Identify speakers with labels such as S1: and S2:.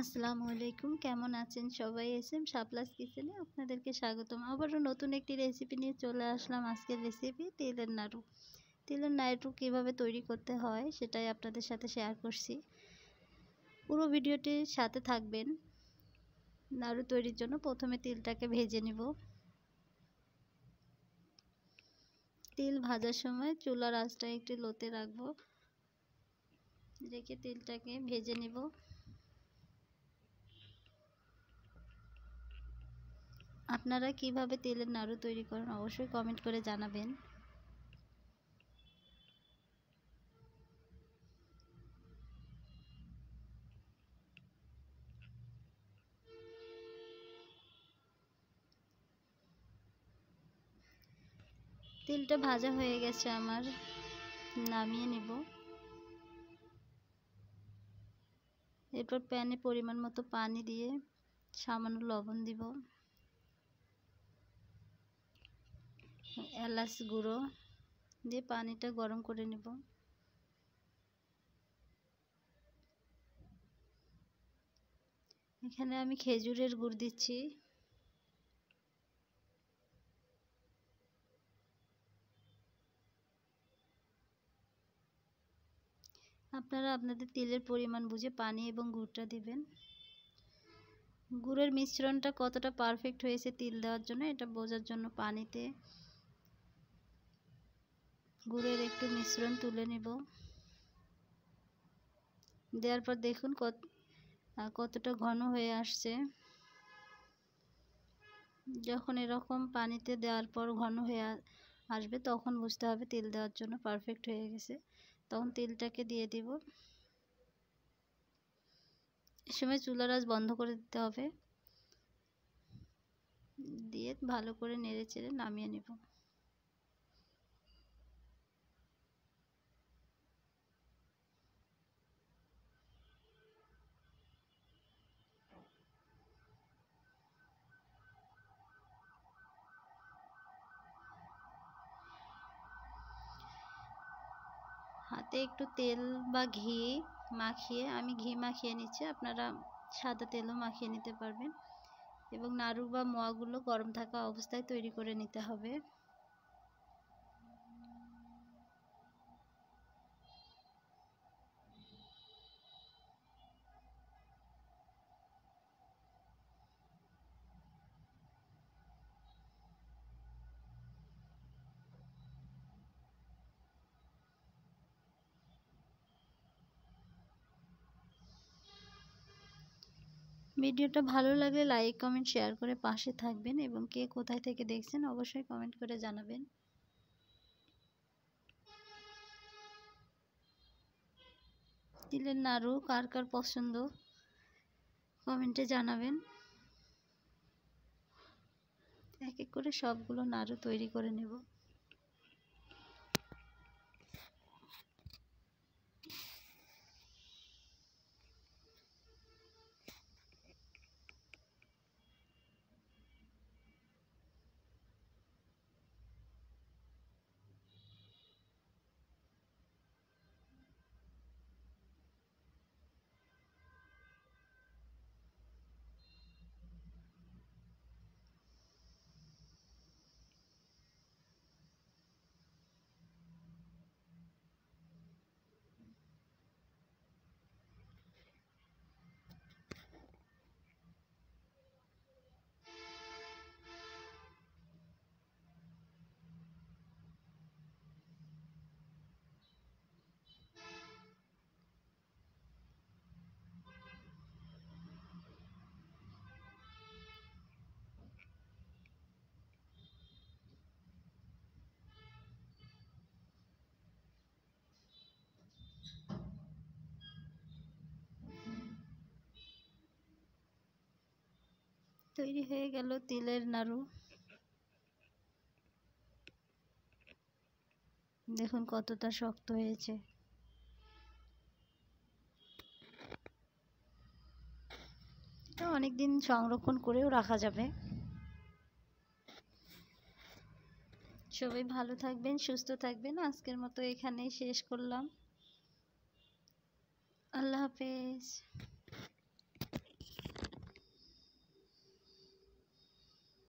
S1: আসসালামু আলাইকুম, কেমন আছেন সবাই? এসএম শাপলাস কিচেনে আপনাদেরকে স্বাগতম। আবারও নতুন একটি রেসিপি নিয়ে চলে আসলাম। আজকের রেসিপি তেলের নাড়ু। তেলের নাড়ু কীভাবে তৈরি করতে হয় সেটাই আপনাদের সাথে শেয়ার করছি। পুরো ভিডিওটির সাথে থাকবেন। নাড়ু তৈরির জন্য প্রথমে তিলটাকে ভেজে নিব। তিল ভাজার সময় চুলার আঁচটা একটু লোতে রাখবো, রেখে তিলটাকে ভেজে নিব। আপনারা কিভাবে তেলের নাড়ু তৈরি করেন অবশ্যই কমেন্ট করে জানাবেন। তেলটা ভাজা হয়ে গেছে আমার, নামিয়ে নিব। এরপর প্যানে পরিমাণ মতো পানি দিয়ে সামান্য লবণ দিব, এলাচ গুঁড়ো দিয়ে পানিটা গরম করে নেব। এখানে আমি খেজুরের গুড় দিচ্ছি। আপনারা আপনাদের তেলের পরিমাণ বুঝে পানি এবং গুড়টা দিবেন। গুড়ের মিশ্রণটা কতটা পারফেক্ট হয়েছে তিল দেওয়ার জন্য এটা বোঝার জন্য পানিতে গুড়ের একটু মিশ্রণ তুলে নেব। দেওয়ার পর দেখুন কতটা ঘন হয়ে আসছে। যখন এরকম পানিতে দেওয়ার পর ঘন হয়ে আসবে তখন বুঝতে হবে তেল দেওয়ার জন্য পারফেক্ট হয়ে গেছে। তখন তেলটাকে দিয়ে দিব। এ সময় চুলার আঁচ বন্ধ করে দিতে হবে, দিয়ে ভালো করে নেড়ে চেড়ে নামিয়ে নেব। হাতে একটু তেল বা ঘি মাখিয়ে, আমি ঘি মাখিয়ে নিচ্ছি, আপনারা সাদা তেলও মাখিয়ে নিতে পারবেন। এবং নাড়ু বা মোয়াগুলো গরম থাকা অবস্থায় তৈরি করে নিতে হবে। ভিডিওটা ভালো লাগলে লাইক কমেন্ট শেয়ার করে পাশে থাকবেন এবং কে কোথায় থেকে দেখছেন অবশ্যই কমেন্ট করে জানাবেন। তিলের নাড়ু কার কার পছন্দ কমেন্টে জানাবেন। এক এক করে সবগুলো নাড়ু তৈরি করে নেব। তৈরি হয়ে গেল তিলের নাড়ু। দেখুন কতটা শক্ত হয়েছে। এটা অনেকদিন সংরক্ষণ করেও রাখা যাবে। সবাই ভালো থাকবেন, সুস্থ থাকবেন। আজকের মতো এখানেই শেষ করলাম। আল্লাহ হাফেজ।